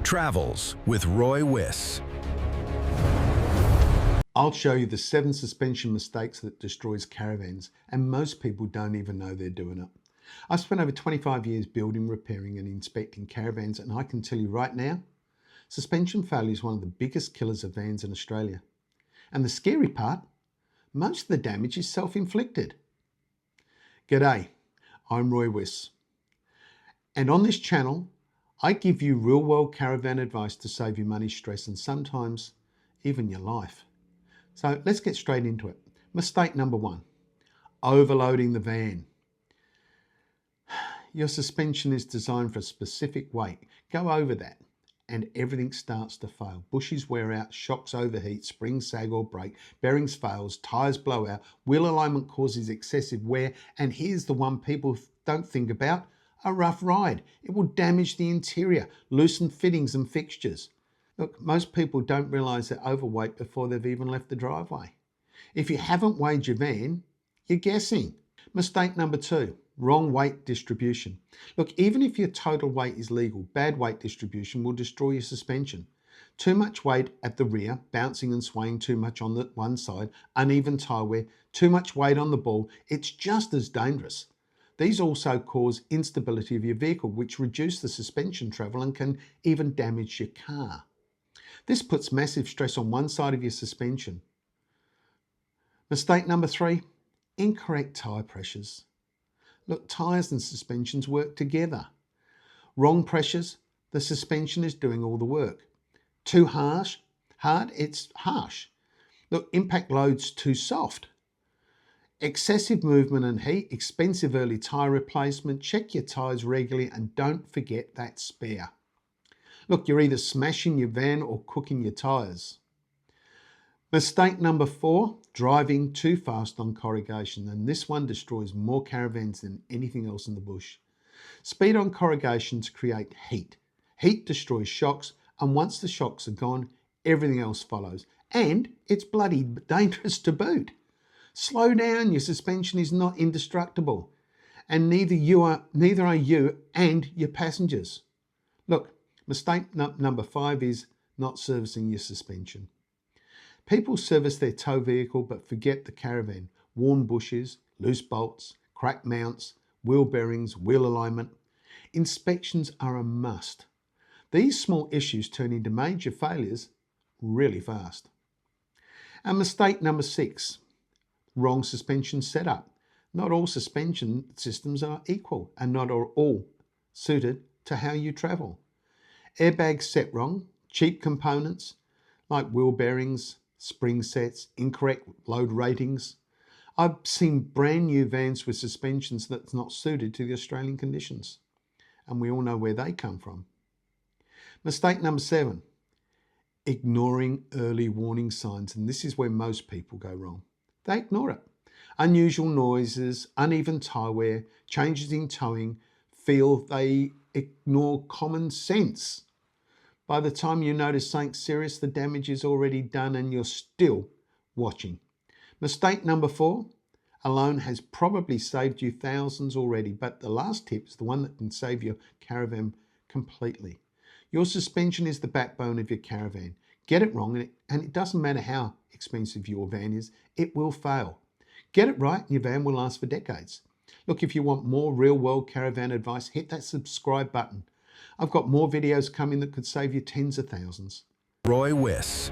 Travels with Roy Wyss. I'll show you the 7 suspension mistakes that destroys caravans, and most people don't even know they're doing it. I've spent over 25 years building, repairing and inspecting caravans, and I can tell you right now, suspension failure is one of the biggest killers of vans in Australia. And the scary part, most of the damage is self-inflicted. G'day, I'm Roy Wyss. And on this channel, I give you real-world caravan advice to save you money, stress, and sometimes even your life. So let's get straight into it. Mistake number 1, overloading the van. Your suspension is designed for a specific weight. Go over that and everything starts to fail. Bushes wear out, shocks overheat, springs sag or break, bearings fails, tyres blow out, wheel alignment causes excessive wear, and here's the one people don't think about, a rough ride. It will damage the interior, loosen fittings and fixtures. Look, most people don't realise they're overweight before they've even left the driveway. If you haven't weighed your van, you're guessing. Mistake number 2, wrong weight distribution. Look, even if your total weight is legal, bad weight distribution will destroy your suspension. Too much weight at the rear, bouncing and swaying too much on the one side, uneven tyre wear, too much weight on the ball, it's just as dangerous. These also cause instability of your vehicle, which reduce the suspension travel and can even damage your car. This puts massive stress on one side of your suspension. Mistake number 3, incorrect tyre pressures. Look, tyres and suspensions work together. Wrong pressures, the suspension is doing all the work. Too hard, it's harsh. Look, impact loads too soft. Excessive movement and heat, expensive early tyre replacement, check your tyres regularly and don't forget that spare. Look, you're either smashing your van or cooking your tyres. Mistake number 4, driving too fast on corrugation, and this one destroys more caravans than anything else in the bush. Speed on corrugations create heat. Heat destroys shocks, and once the shocks are gone, everything else follows. And it's bloody dangerous to boot. Slow down, your suspension is not indestructible, and neither are you and your passengers. Look, mistake number 5 is not servicing your suspension. People service their tow vehicle but forget the caravan. Worn bushes, loose bolts, cracked mounts, wheel bearings, wheel alignment. Inspections are a must. These small issues turn into major failures really fast. And mistake number 6, wrong suspension setup. Not all suspension systems are equal and not all suited to how you travel. Airbags set wrong, cheap components like wheel bearings, spring sets, incorrect load ratings. I've seen brand new vans with suspensions that's not suited to the Australian conditions, and we all know where they come from. Mistake number 7, ignoring early warning signs, and this is where most people go wrong. They ignore it. Unusual noises, uneven tyre wear, changes in towing, they ignore common sense. By the time you notice something serious, the damage is already done and you're still watching. Mistake number 4, alone has probably saved you thousands already, but the last tip is the one that can save your caravan completely. Your suspension is the backbone of your caravan. Get it wrong and it doesn't matter how expensive your van is, it will fail. Get it right and your van will last for decades. Look, if you want more real-world caravan advice, hit that subscribe button. I've got more videos coming that could save you tens of thousands. Roy Wyss.